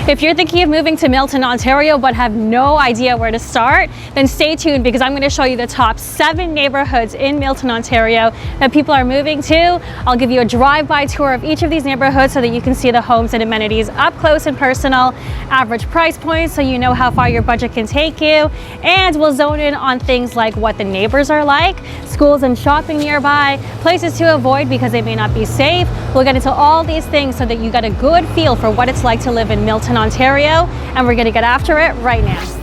If you're thinking of moving to Milton, Ontario, but have no idea where to start, then stay tuned because I'm going to show you the top 7 neighborhoods in Milton, Ontario that people are moving to. I'll give you a drive-by tour of each of these neighborhoods so that you can see the homes and amenities up close and personal, average price points so you know how far your budget can take you, and we'll zone in on things like what the neighbors are like, schools and shopping nearby, places to avoid because they may not be safe. We'll get into all these things so that you get a good feel for what it's like to live in Milton, Ontario, and we're going to get after it right now.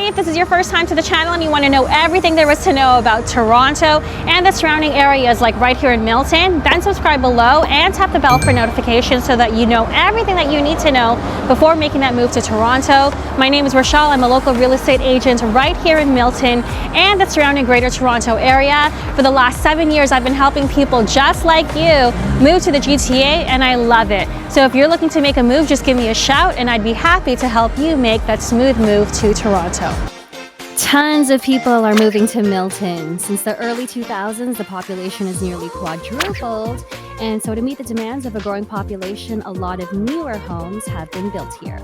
If this is your first time to the channel and you want to know everything there is to know about Toronto and the surrounding areas like right here in Milton, then subscribe below and tap the bell for notifications so that you know everything that you need to know before making that move to Toronto. My name is Rochelle. I'm a local real estate agent right here in Milton and the surrounding Greater Toronto area. For the last 7 years, I've been helping people just like you move to the GTA, and I love it. So if you're looking to make a move, just give me a shout and I'd be happy to help you make that smooth move to Toronto. Tons of people are moving to Milton. Since the early 2000s, the population has nearly quadrupled. And so to meet the demands of a growing population, a lot of newer homes have been built here.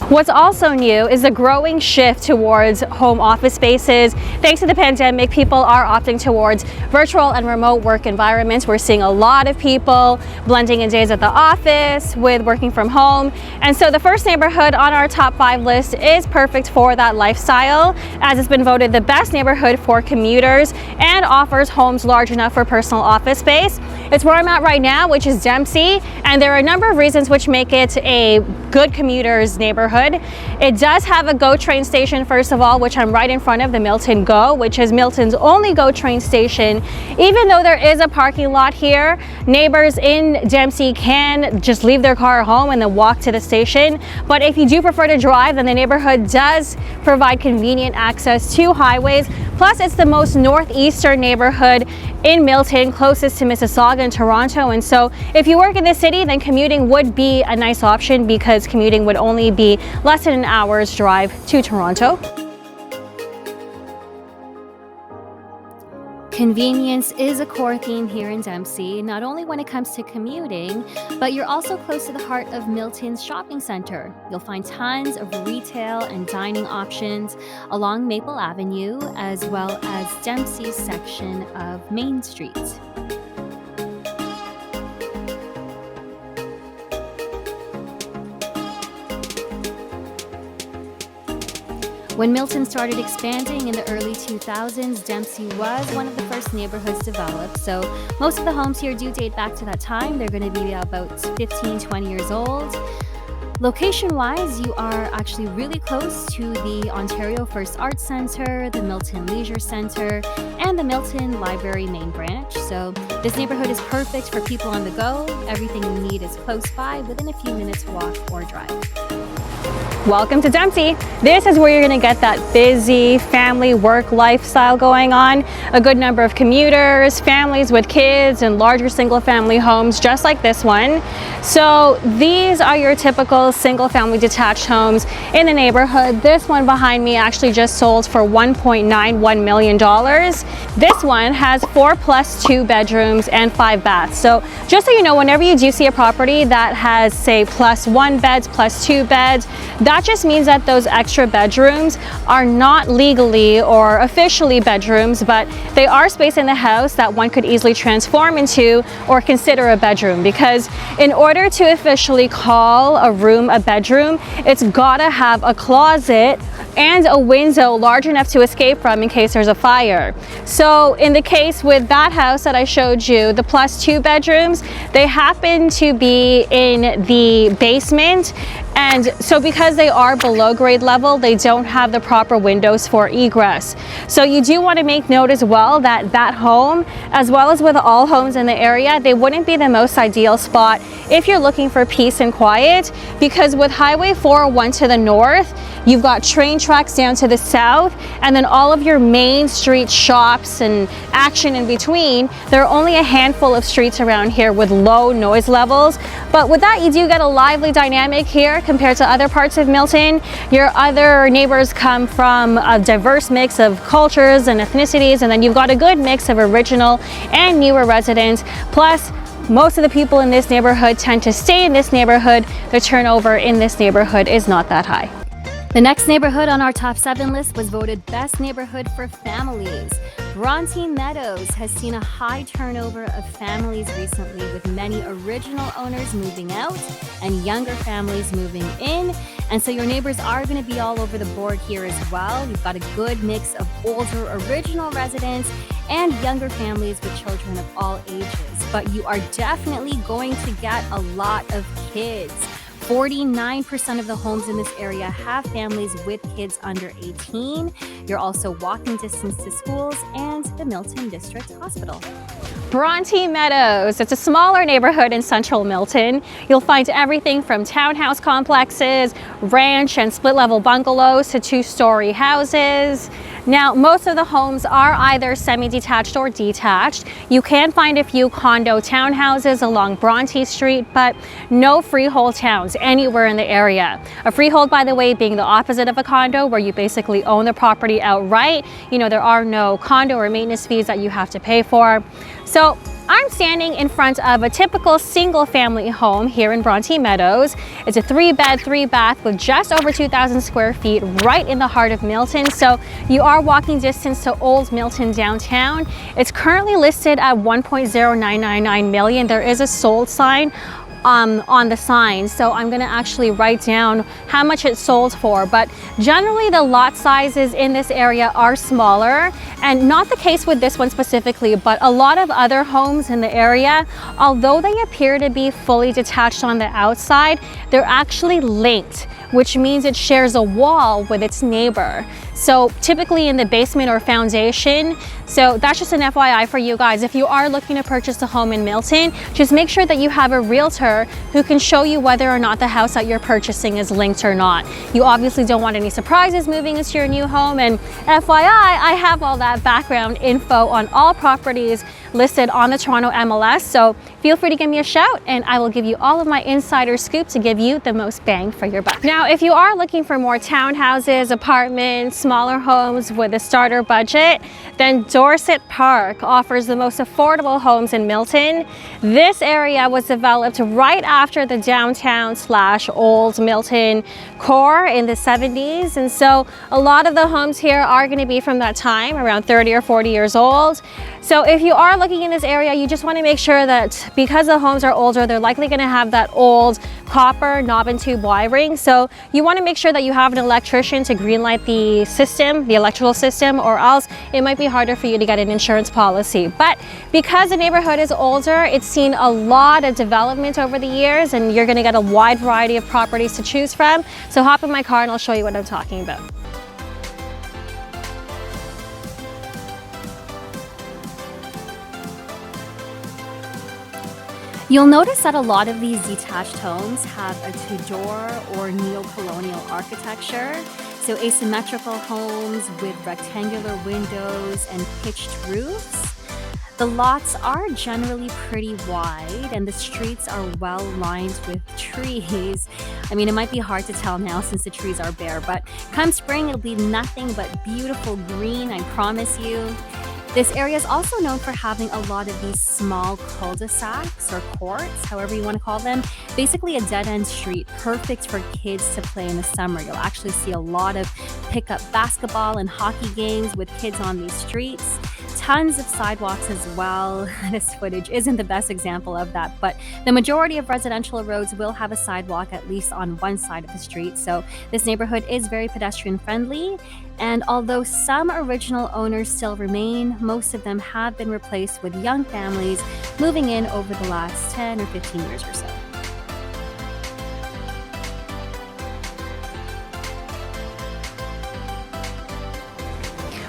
What's also new is the growing shift towards home office spaces. Thanks to the pandemic, people are opting towards virtual and remote work environments. We're seeing a lot of people blending in days at the office with working from home. And so the first neighborhood on our top 5 list is perfect for that lifestyle, as it's been voted the best neighborhood for commuters and offers homes large enough for personal office space. It's where I'm at right now, which is Dempsey, and there are a number of reasons which make it a good commuter's neighborhood. It does have a GO train station, first of all, which I'm right in front of, the Milton GO, which is Milton's only GO train station. Even though there is a parking lot here, neighbors in Dempsey can just leave their car at home and then walk to the station. But if you do prefer to drive, then the neighborhood does provide convenient access to highways. Plus, it's the most northeastern neighborhood in Milton, closest to Mississauga and Toronto. And so if you work in the city, then commuting would be a nice option because commuting would only be less than an hour's drive to Toronto. Convenience is a core theme here in Dempsey, not only when it comes to commuting, but you're also close to the heart of Milton's shopping center. You'll find tons of retail and dining options along Maple Avenue, as well as Dempsey's section of Main Street. When Milton started expanding in the early 2000s, Dempsey was one of the first neighborhoods developed. So most of the homes here do date back to that time. They're going to be about 15, 20 years old. Location-wise, you are actually really close to the Ontario First Arts Centre, the Milton Leisure Centre, and the Milton Library main branch. So this neighborhood is perfect for people on the go. Everything you need is close by, within a few minutes walk or drive. Welcome to Dempsey. This is where you're going to get that busy family work lifestyle going on. A good number of commuters, families with kids, and larger single family homes just like this one. So these are your typical single family detached homes in the neighborhood. This one behind me actually just sold for $1.91 million. This one has 4 plus 2 bedrooms and 5 baths. So just so you know, whenever you do see a property that has, say, plus 1 beds, plus 2 beds, that just means that those extra bedrooms are not legally or officially bedrooms, but they are space in the house that one could easily transform into or consider a bedroom. Because in order to officially call a room a bedroom, it's gotta have a closet and a window large enough to escape from in case there's a fire. So in the case with that house that I showed you, the plus 2 bedrooms, they happen to be in the basement And so because they are below grade level, they don't have the proper windows for egress. So you do want to make note as well that that home, as well as with all homes in the area, they wouldn't be the most ideal spot if you're looking for peace and quiet, because with Highway 401 to the north, you've got train tracks down to the south, and then all of your main street shops and action in between. There are only a handful of streets around here with low noise levels. But with that, you do get a lively dynamic here compared to other parts of Milton. Your other neighbors come from a diverse mix of cultures and ethnicities, and then you've got a good mix of original and newer residents. Plus, most of the people in this neighborhood tend to stay in this neighborhood. The turnover in this neighborhood is not that high. The next neighborhood on our top 7 list was voted best neighborhood for families. Bronte Meadows has seen a high turnover of families recently, with many original owners moving out and younger families moving in. And so your neighbors are going to be all over the board here as well. You've got a good mix of older original residents and younger families with children of all ages. But you are definitely going to get a lot of kids. 49% of the homes in this area have families with kids under 18. You're also walking distance to schools and the Milton District Hospital. Bronte Meadows. It's a smaller neighborhood in central Milton. You'll find everything from townhouse complexes, ranch and split-level bungalows to two-story houses. Now, most of the homes are either semi-detached or detached. You can find a few condo townhouses along Bronte Street, but no freehold towns anywhere in the area. A freehold, by the way, being the opposite of a condo, where you basically own the property outright. You know, there are no condo or maintenance fees that you have to pay for. So I'm standing in front of a typical single family home here in Bronte Meadows. It's a 3-bed, 3-bath with just over 2,000 square feet right in the heart of Milton. So you are walking distance to Old Milton downtown. It's currently listed at $1.0999 million. There is a sold sign on the sign, so I'm gonna actually write down how much it sold for. But generally the lot sizes in this area are smaller, and not the case with this one specifically, but a lot of other homes in the area, although they appear to be fully detached on the outside, they're actually linked, which means it shares a wall with its neighbor. So typically in the basement or foundation. So that's just an FYI for you guys. If you are looking to purchase a home in Milton, just make sure that you have a realtor who can show you whether or not the house that you're purchasing is linked or not. You obviously don't want any surprises moving into your new home. And FYI, I have all that background info on all properties listed on the Toronto MLS. So feel free to give me a shout and I will give you all of my insider scoop to give you the most bang for your buck. Now, if you are looking for more townhouses, apartments, smaller homes with a starter budget, then Dorset Park offers the most affordable homes in Milton. This area was developed right after the downtown / old Milton core in the 70s. And so a lot of the homes here are going to be from that time, around 30 or 40 years old. So if you are looking in this area, you just want to make sure that because the homes are older, they're likely going to have that old copper knob and tube wiring. So you want to make sure that you have an electrician to greenlight the system, the electrical system, or else it might be harder for you to get an insurance policy. But because the neighborhood is older, it's seen a lot of development over the years, and you're going to get a wide variety of properties to choose from. So hop in my car and I'll show you what I'm talking about. You'll notice that a lot of these detached homes have a Tudor or neo-colonial architecture. So asymmetrical homes with rectangular windows and pitched roofs. The lots are generally pretty wide and the streets are well lined with trees. I mean, it might be hard to tell now since the trees are bare, but come spring, it'll be nothing but beautiful green, I promise you. This area is also known for having a lot of these small cul-de-sacs or courts, however you want to call them. Basically a dead-end street, perfect for kids to play in the summer. You'll actually see a lot of pickup basketball and hockey games with kids on these streets. Tons of sidewalks as well. This footage isn't the best example of that, but the majority of residential roads will have a sidewalk at least on one side of the street. So this neighborhood is very pedestrian friendly. And although some original owners still remain, most of them have been replaced with young families moving in over the last 10 or 15 years or so.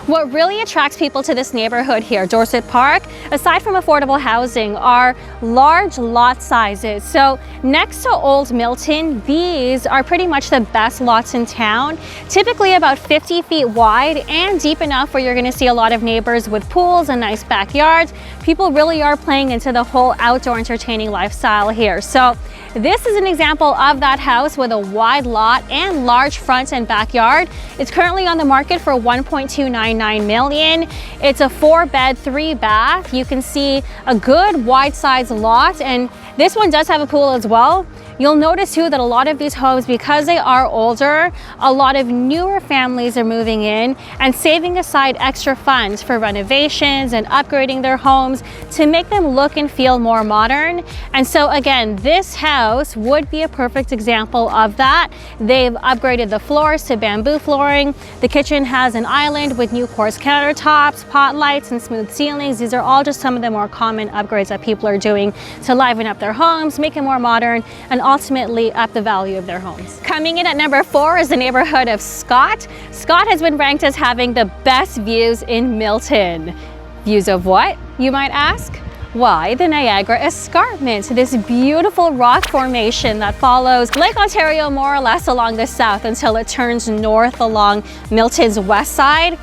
What really attracts people to this neighborhood here, Dorset Park, aside from affordable housing, are large lot sizes. So next to Old Milton, these are pretty much the best lots in town, typically about 50 feet wide and deep enough where you're going to see a lot of neighbors with pools and nice backyards. People really are playing into the whole outdoor entertaining lifestyle here. So this is an example of that house with a wide lot and large front and backyard. It's currently on the market for $1.299 million. It's a 4-bed, 3-bath. You can see a good wide size lot, and this one does have a pool as well. You'll notice too that a lot of these homes, because they are older, a lot of newer families are moving in and saving aside extra funds for renovations and upgrading their homes to make them look and feel more modern. And so again, this house would be a perfect example of that. They've upgraded the floors to bamboo flooring. The kitchen has an island with new quartz countertops, pot lights, and smooth ceilings. These are all just some of the more common upgrades that people are doing to liven up their homes, make it more modern, and ultimately up the value of their homes. Coming in at number 4 is the neighborhood of Scott. Scott has been ranked as having the best views in Milton. Views of what, you might ask? Why, the Niagara Escarpment, this beautiful rock formation that follows Lake Ontario more or less along the south until it turns north along Milton's west side.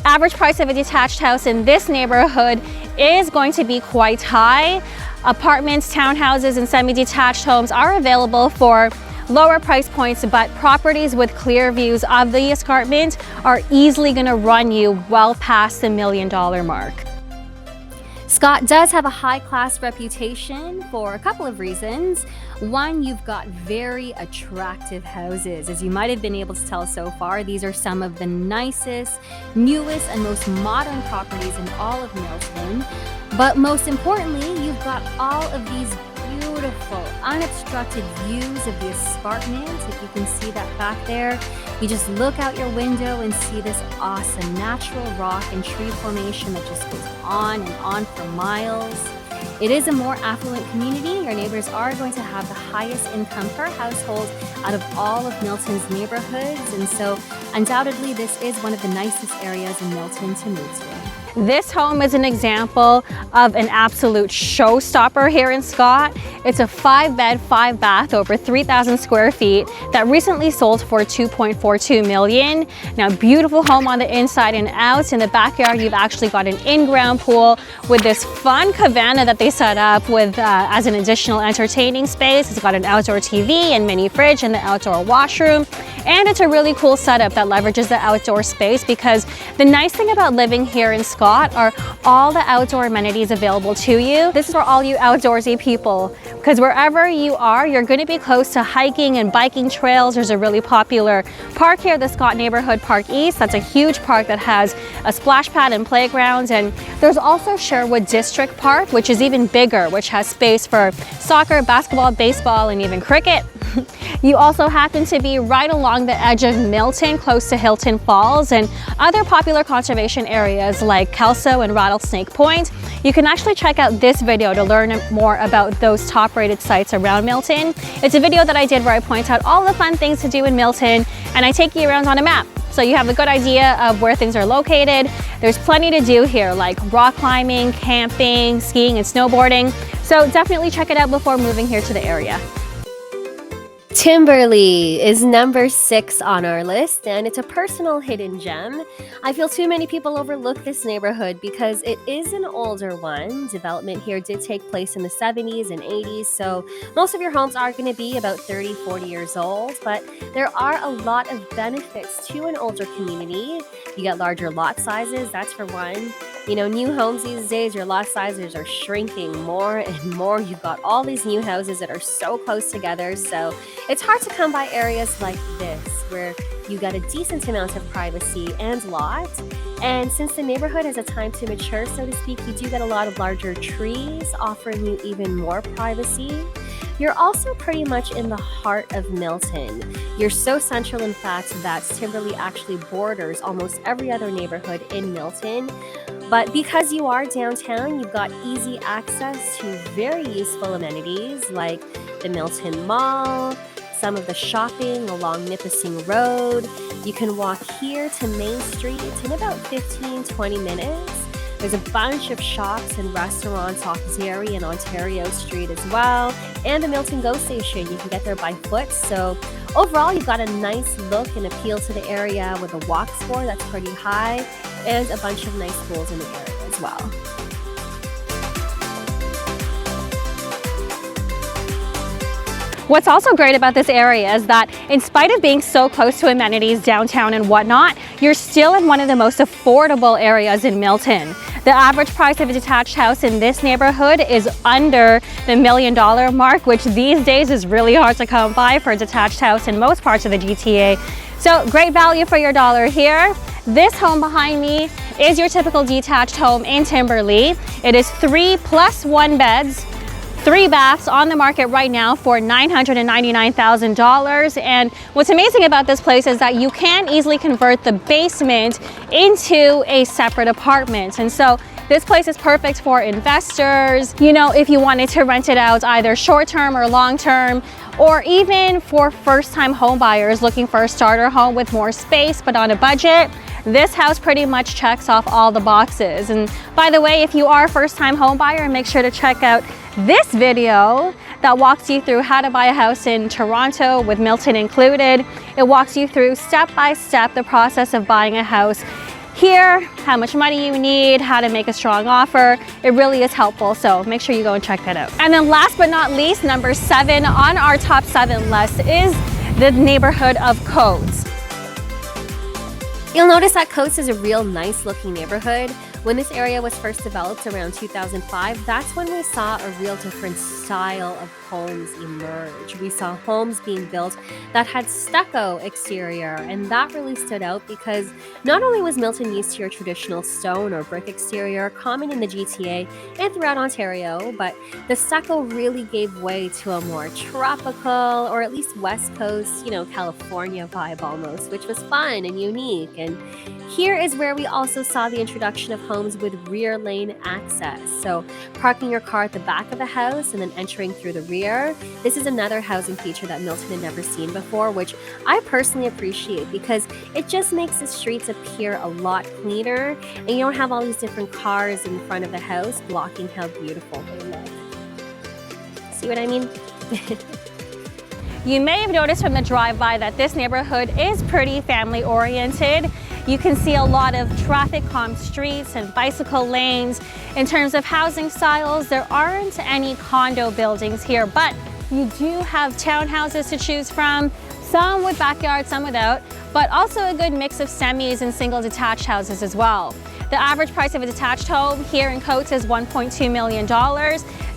Average price of a detached house in this neighborhood is going to be quite high. Apartments, townhouses, and semi-detached homes are available for lower price points, but properties with clear views of the escarpment are easily going to run you well past the $1 million mark. Scott does have a high-class reputation for a couple of reasons. One, you've got very attractive houses. As you might have been able to tell so far, these are some of the nicest, newest, and most modern properties in all of Milton. But most importantly, you've got all of these beautiful, unobstructed views of the escarpment. If you can see that back there, you just look out your window and see this awesome natural rock and tree formation that just goes on and on for miles. It is a more affluent community. Your neighbors are going to have the highest income per household out of all of Milton's neighborhoods, and so undoubtedly this is one of the nicest areas in Milton to move to. This home is an example of an absolute showstopper here in Scott. It's a 5-bed, 5-bath, over 3,000 square feet that recently sold for $2.42 million. Now, beautiful home on the inside and out. In the backyard, you've actually got an in-ground pool with this fun cabana that they set up with as an additional entertaining space. It's got an outdoor TV and mini fridge in the outdoor washroom. And it's a really cool setup that leverages the outdoor space, because the nice thing about living here in Scott are all the outdoor amenities available to you. This is for all you outdoorsy people, because wherever you are, you're going to be close to hiking and biking trails. There's a really popular park here, the Scott Neighborhood Park East. That's a huge park that has a splash pad and playgrounds. And there's also Sherwood District Park, which is even bigger, which has space for soccer, basketball, baseball, and even cricket. You also happen to be right along the edge of Milton, close to Halton Falls and other popular conservation areas like Kelso and Rattlesnake Point. You can actually check out this video to learn more about those top-rated sites around Milton. It's a video that I did where I point out all the fun things to do in Milton, and I take you around on a map, so you have a good idea of where things are located. There's plenty to do here, like rock climbing, camping, skiing, and snowboarding. So definitely check it out before moving here to the area. Timberlea is number 6 on our list, and it's a personal hidden gem. I feel too many people overlook this neighborhood because it is an older one. Development here did take place in the 70s and 80s, so most of your homes are going to be about 30, 40 years old, but there are a lot of benefits to an older community. You get larger lot sizes, that's for one. You know, new homes these days, your lot sizes are shrinking more and more. You've got all these new houses that are so close together, so it's hard to come by areas like this where you get a decent amount of privacy and lot. And since the neighborhood has a time to mature, so to speak, you do get a lot of larger trees offering you even more privacy. You're also pretty much in the heart of Milton. You're so central, in fact, that Timberlea actually borders almost every other neighborhood in Milton. But because you are downtown, you've got easy access to very useful amenities like the Milton Mall, some of the shopping along Nipissing Road. You can walk here to Main Street in about 15-20 minutes. There's a bunch of shops and restaurants off Derry and Ontario Street as well, and the Milton GO station. You can get there by foot. So overall, you've got a nice look and appeal to the area with a walk score that's pretty high and a bunch of nice schools in the area as well. What's also great about this area is that in spite of being so close to amenities downtown and whatnot, you're still in one of the most affordable areas in Milton. The average price of a detached house in this neighborhood is under the $1 million mark, which these days is really hard to come by for a detached house in most parts of the GTA. So great value for your dollar here. This home behind me is your typical detached home in Timberlea. It is 3+1 beds, 3 baths on the market right now for $999,000. And what's amazing about this place is that you can easily convert the basement into a separate apartment. And so this place is perfect for investors, you know, if you wanted to rent it out either short-term or long-term, or even for first-time home buyers looking for a starter home with more space but on a budget. This house pretty much checks off all the boxes. And by the way, if you are a first-time home buyer, make sure to check out this video that walks you through how to buy a house in Toronto with Milton included. It walks you through step by step the process of buying a house here, how much money you need, how to make a strong offer. It really is helpful, so make sure you go and check that out. And then last but not least, number 7 on our top 7 list is the neighborhood of Coates. You'll notice that Coates is a real nice looking neighborhood. When this area was first developed around 2005, that's when we saw a real different style of homes emerge. We saw homes being built that had stucco exterior, and that really stood out because not only was Milton used to your traditional stone or brick exterior common in the GTA and throughout Ontario, but the stucco really gave way to a more tropical, or at least West Coast, you know, California vibe almost, which was fun and unique. And here is where we also saw the introduction of homes with rear lane access. So parking your car at the back of the house and then entering through the rear. This is another housing feature that Milton had never seen before, which I personally appreciate because it just makes the streets appear a lot cleaner and you don't have all these different cars in front of the house blocking how beautiful they look. See what I mean? You may have noticed from the drive-by that this neighborhood is pretty family oriented. You can see a lot of traffic calm streets and bicycle lanes. In terms of housing styles, there aren't any condo buildings here, but you do have townhouses to choose from, some with backyards, some without, but also a good mix of semis and single detached houses as well. The average price of a detached home here in Coates is $1.2 million.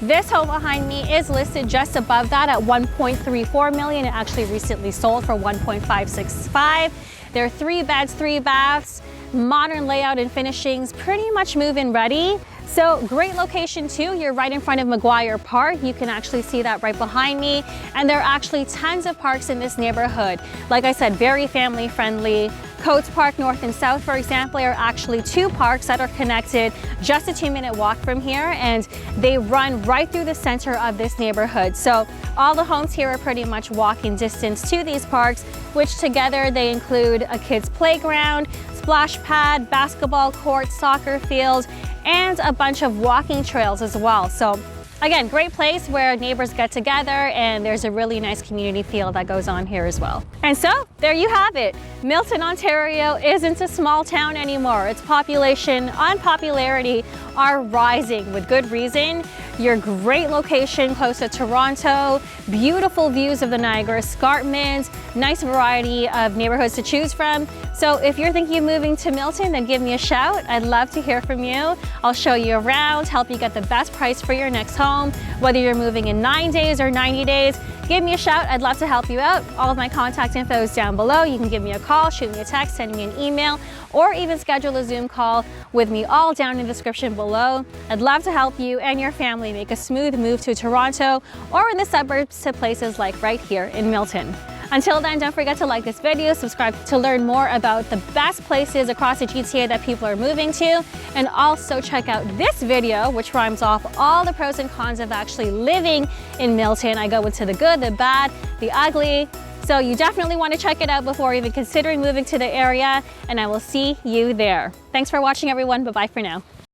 This home behind me is listed just above that at $1.34 million. It actually recently sold for $1.565. There are 3 beds, 3 baths, modern layout and finishings, pretty much move-in ready. So great location too. You're right in front of Maguire Park. You can actually see that right behind me. And there are actually tons of parks in this neighborhood. Like I said, very family friendly. Coates Park North and South, for example, are actually 2 parks that are connected just a 2-minute walk from here, and they run right through the center of this neighborhood. So all the homes here are pretty much walking distance to these parks, which together they include a kids playground, splash pad, basketball court, soccer field, and a bunch of walking trails as well. So again, great place where neighbors get together and there's a really nice community feel that goes on here as well. And so there you have it. Milton, Ontario isn't a small town anymore. Its population and popularity are rising with good reason. Your great location close to Toronto, beautiful views of the Niagara Escarpment, nice variety of neighborhoods to choose from. So if you're thinking of moving to Milton, then give me a shout. I'd love to hear from you. I'll show you around, help you get the best price for your next home. Whether you're moving in 9 days or 90 days, give me a shout. I'd love to help you out. All of my contact info is down below. You can give me a call, shoot me a text, send me an email, or even schedule a Zoom call with me, all down in the description below. I'd love to help you and your family make a smooth move to Toronto or in the suburbs to places like right here in Milton. Until then, don't forget to like this video, subscribe to learn more about the best places across the GTA that people are moving to, and also check out this video, which rhymes off all the pros and cons of actually living in Milton. I go into the good, the bad, the ugly. So you definitely want to check it out before even considering moving to the area, and I will see you there. Thanks for watching, everyone. Bye-bye for now.